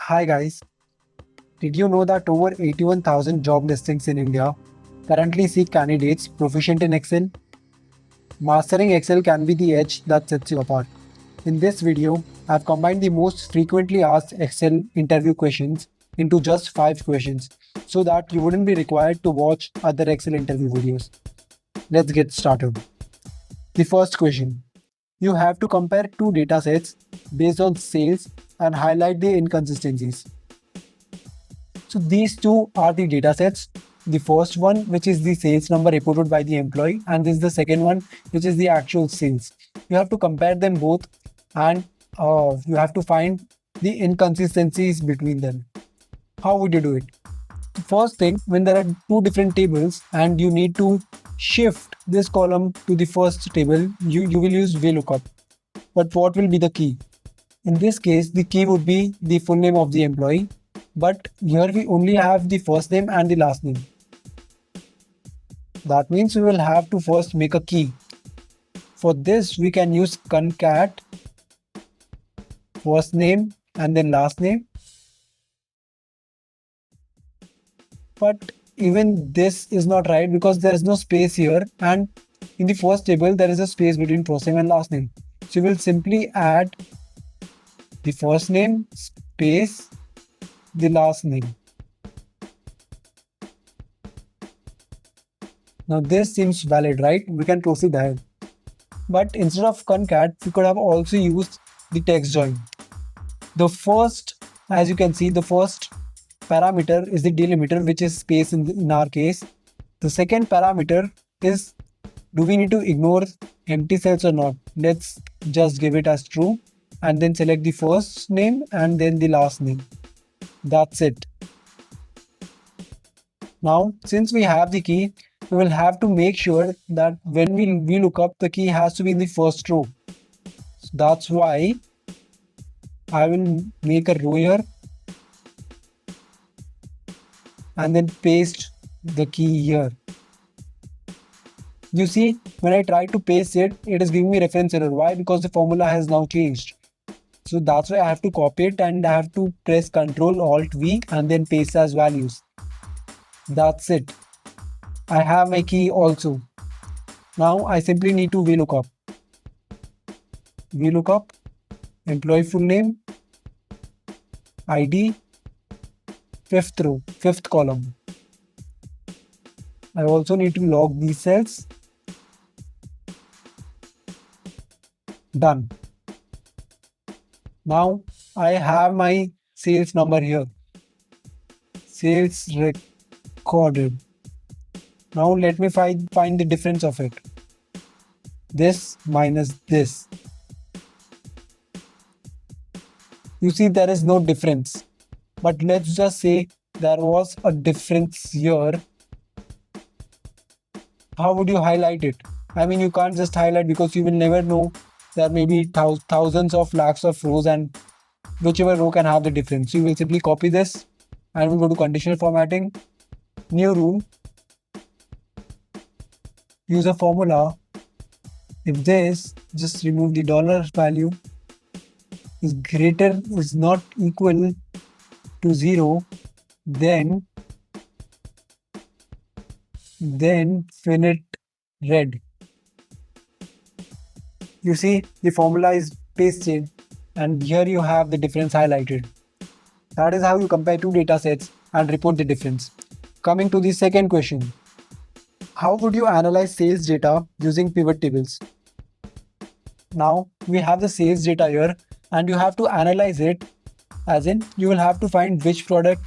Hi guys, did you know that over 81,000 job listings in India currently seek candidates proficient in Excel? Mastering Excel can be the edge that sets you apart. In this video, I've combined the most frequently asked Excel interview questions into just 5 questions so that you wouldn't be required to watch other Excel interview videos. Let's get started. The first question. You have to compare two datasets based on sales and highlight the inconsistencies. So these two are the data sets. The first one, which is the sales number reported by the employee, and this is the second one, which is the actual sales. You have to compare them both, and you have to find the inconsistencies between them. How would you do it? First thing, when there are two different tables and you need to shift this column to the first table, you will use VLOOKUP. But what will be the key? In this case, the key would be the full name of the employee, but here we only have the first name and the last name. That means we will have to first make a key. For this, we can use concat first name and then last name. But even this is not right because there is no space here, and in the first table there is a space between first name and last name. So we will simply add the first name space the last name. Now this seems valid, right? We can proceed ahead. But instead of concat, we could have also used the text join. The first, as you can see, the first parameter is the delimiter, which is space in our case. The second parameter is, do we need to ignore empty cells or not? Let's just give it as true and then select the first name and then the last name. That's it. Now, since we have the key, we will have to make sure that when we look up, the key has to be in the first row. So that's why I will make a row here and then paste the key here. You see, when I try to paste it, it is giving me reference error. Why? Because the formula has now changed. So that's why I have to copy it and I have to press Ctrl Alt V and then paste as values. That's it. I have my key also. Now I simply need to VLOOKUP. VLOOKUP, employee full name, ID, fifth row, fifth column. I also need to log these cells. Done. Now I have my sales number here. Sales recorded. Now let me find the difference of it. This minus this. You see there is no difference. But let's just say there was a difference here. How would you highlight it? I mean, you can't just highlight because you will never know. There may be thousands of lakhs of rows and whichever row can have the difference. You will simply copy this and we'll go to conditional formatting. New rule. Use a formula. If this, just remove the dollar value, is not equal to 0, then fill it red. You see the formula is pasted and here you have the difference highlighted. That is how you compare two data sets and report the difference. Coming to the second question. How would you analyze sales data using pivot tables? Now we have the sales data here and you have to analyze it, as in you will have to find which product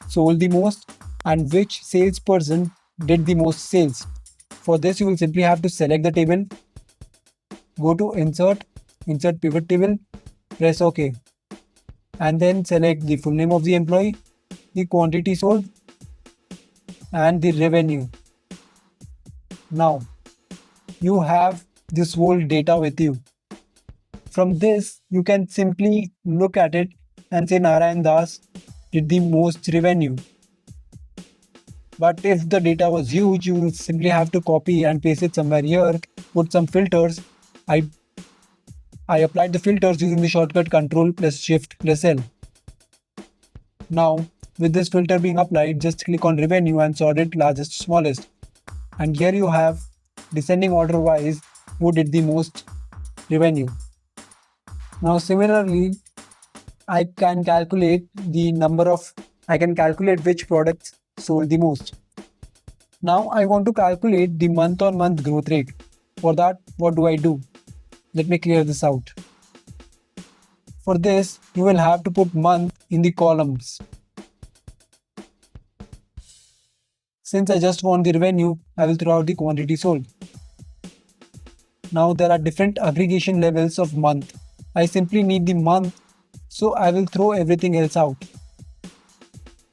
sold the most and which salesperson did the most sales. For this you will simply have to select the table, go to insert pivot table, press OK, and then select the full name of the employee, the quantity sold and the revenue. Now you have this whole data with you. From this you can simply look at it and say Narayan Das did the most revenue. But if the data was huge, you will simply have to copy and paste it somewhere here, put some filters. I applied the filters using the shortcut Ctrl plus Shift plus L. Now, with this filter being applied, just click on revenue and sort it largest to smallest. And here you have descending order wise who did the most revenue. Now, similarly, I can calculate which products sold the most. Now I want to calculate the month on month growth rate. For that, what do I do? Let me clear this out. For this, you will have to put month in the columns. Since I just want the revenue, I will throw out the quantity sold. Now there are different aggregation levels of month. I simply need the month, so I will throw everything else out.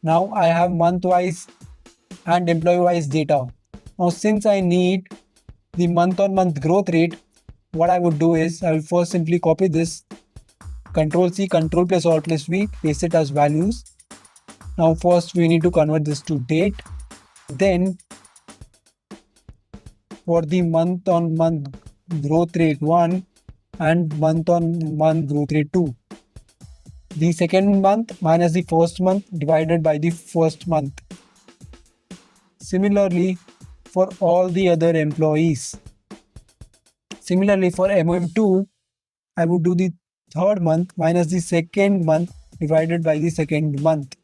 Now I have month wise and employee wise data. Now since I need the month on month growth rate, what I would do is I will first simply copy this, Control C, Control plus Alt plus V, paste it as values. Now first we need to convert this to date. Then for the month on month growth rate 1 and month on month growth rate 2. The second month minus the first month divided by the first month. Similarly for all the other employees. Similarly for MOM2, I would do the third month minus the second month divided by the second month.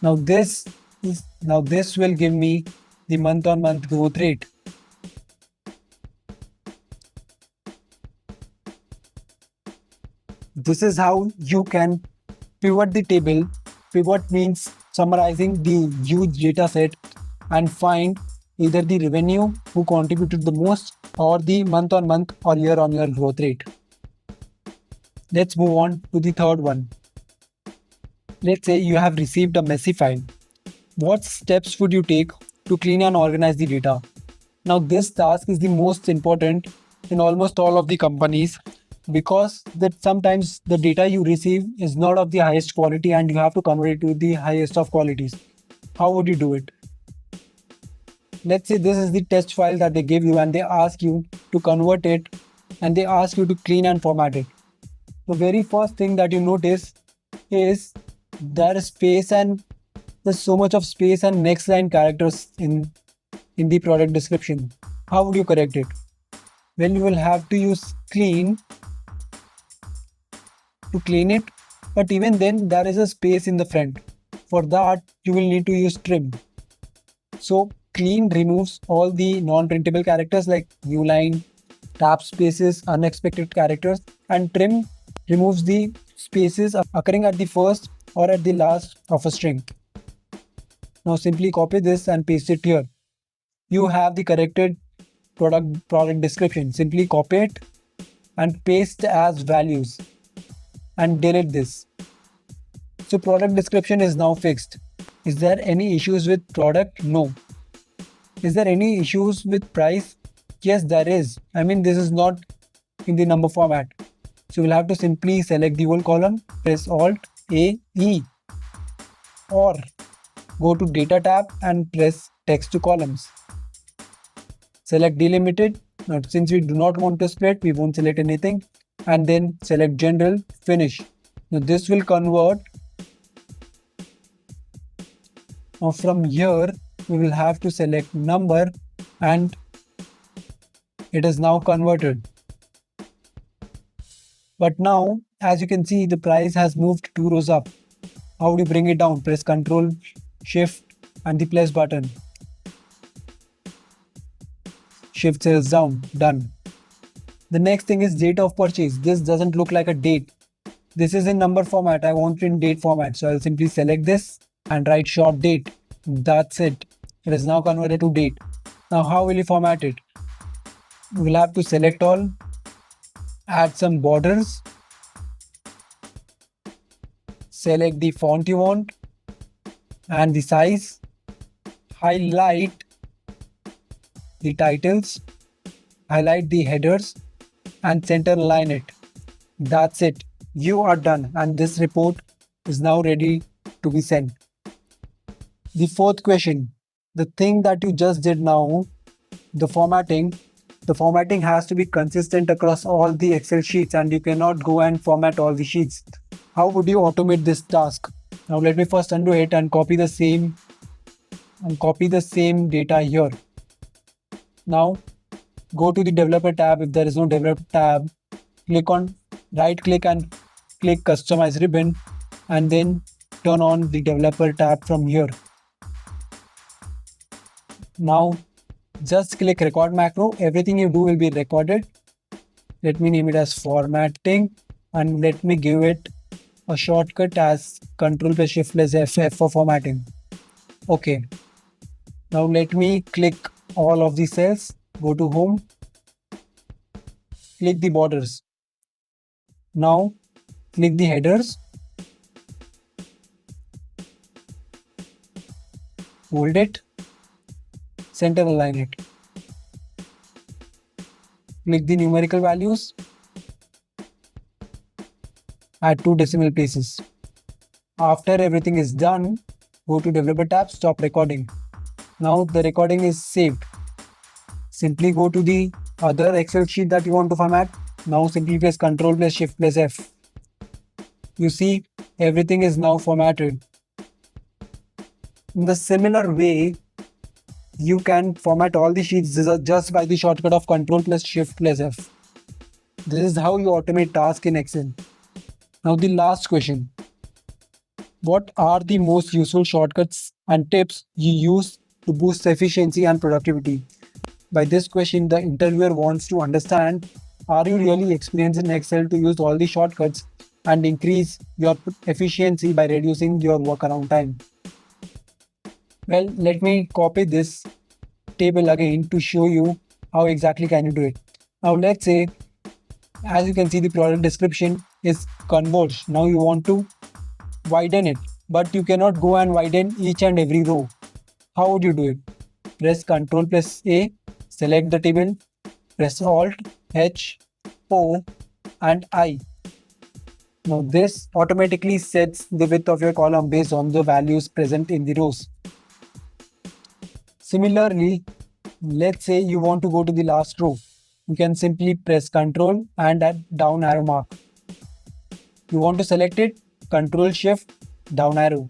Now this will give me the month on month growth rate. This is how you can pivot the table. Pivot means summarizing the huge data set and find either the revenue who contributed the most or the month on month or year on year growth rate. Let's move on to the third one. Let's say you have received a messy file. What steps would you take to clean and organize the data? Now this task is the most important in almost all of the companies because that sometimes the data you receive is not of the highest quality and you have to convert it to the highest of qualities. How would you do it? Let's say this is the test file that they give you and they ask you to convert it and they ask you to clean and format it. The very first thing that you notice is there is space and there's so much of space and next line characters in the product description. How would you correct it? Well, you will have to use clean to clean it, but even then there is a space in the front. For that you will need to use trim. So clean removes all the non-printable characters like new line, tab spaces, unexpected characters, and trim removes the spaces occurring at the first or at the last of a string. Now simply copy this and paste it here. You have the corrected product description. Simply copy it and paste as values and delete this. So product description is now fixed. Is there any issues with product? No. Is there any issues with price? Yes, there is. I mean, this is not in the number format. So you'll have to simply select the whole column, press Alt A E, or go to Data tab and press Text to Columns. Select Delimited. Now, since we do not want to split, we won't select anything. And then select General, Finish. Now this will convert. Now from here, we will have to select number and it is now converted. But now, as you can see, the price has moved 2 rows up. How do you bring it down? Press Ctrl, Shift and the plus button. Shift cells down. Done. The next thing is date of purchase. This doesn't look like a date. This is in number format. I want it in date format. So I'll simply select this and write short date. That's it. It is now converted to date. Now how will you format it? We'll have to select all, add some borders, select the font you want and the size, highlight the titles, highlight the headers and center line it. That's it. You are done and this report is now ready to be sent. The fourth question, the thing that you just did now, the formatting, The formatting has to be consistent across all the Excel sheets and you cannot go and format all the sheets. How would you automate this task? Now let me first undo it and copy the same data here. Now go to the developer tab. If there is no developer tab, right click and click customize ribbon and then turn on the developer tab from here. Now just click record macro. Everything you do will be recorded. Let me name it as formatting and let me give it a shortcut as Ctrl plus Shift plus F for formatting. Okay. Now let me click all of the cells. Go to home. Click the borders. Now click the headers. Hold it. Center align it. Click the numerical values. Add 2 decimal places. After everything is done, go to developer tab, stop recording. Now the recording is saved. Simply go to the other Excel sheet that you want to format. Now simply press Ctrl plus Shift plus F. You see everything is now formatted. In the similar way, you can format all the sheets just by the shortcut of Ctrl plus Shift plus F. This is how you automate tasks in Excel. Now the last question. What are the most useful shortcuts and tips you use to boost efficiency and productivity? By this question, the interviewer wants to understand, are you really experienced in Excel to use all the shortcuts and increase your efficiency by reducing your workaround time? Well, let me copy this table again to show you how exactly can you do it. Now let's say, as you can see, the product description is converged. Now you want to widen it, but you cannot go and widen each and every row. How would you do it? Press Ctrl plus A, select the table, press Alt, H, O and I. Now this automatically sets the width of your column based on the values present in the rows. Similarly, let's say you want to go to the last row. You can simply press Ctrl and add down arrow mark. You want to select it, Ctrl Shift down arrow.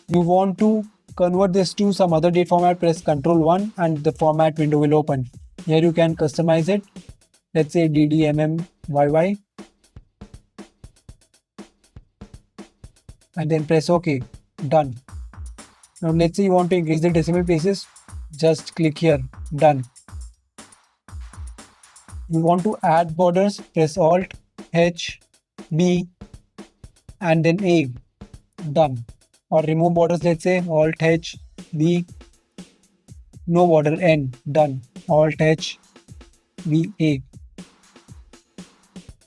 You want to convert this to some other date format, press Ctrl 1 and the format window will open. Here you can customize it. Let's say DDMMYY and then press OK. Done. Now let's say you want to increase the decimal places. Just click here. Done. You want to add borders, press Alt, H, B and then A. Done. Or remove borders, let's say Alt, H, B, no border, N. Done. Alt, H, B, A.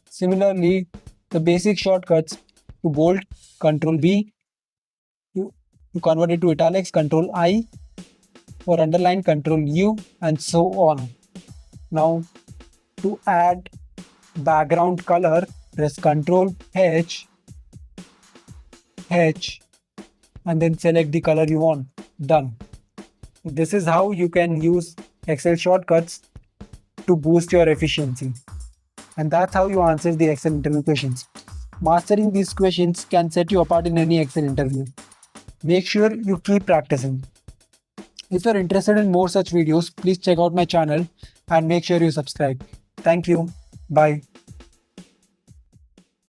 Similarly, the basic shortcuts to bold, Ctrl B, to convert it to italics, Ctrl I, for underline, Ctrl U and so on. Now to add background color, press Ctrl H and then select the color you want. Done. This is how you can use Excel shortcuts to boost your efficiency. And that's how you answer the Excel interview questions. Mastering these questions can set you apart in any Excel interview. Make sure you keep practicing. If you're interested in more such videos, please check out my channel and make sure you subscribe. Thank you. Bye.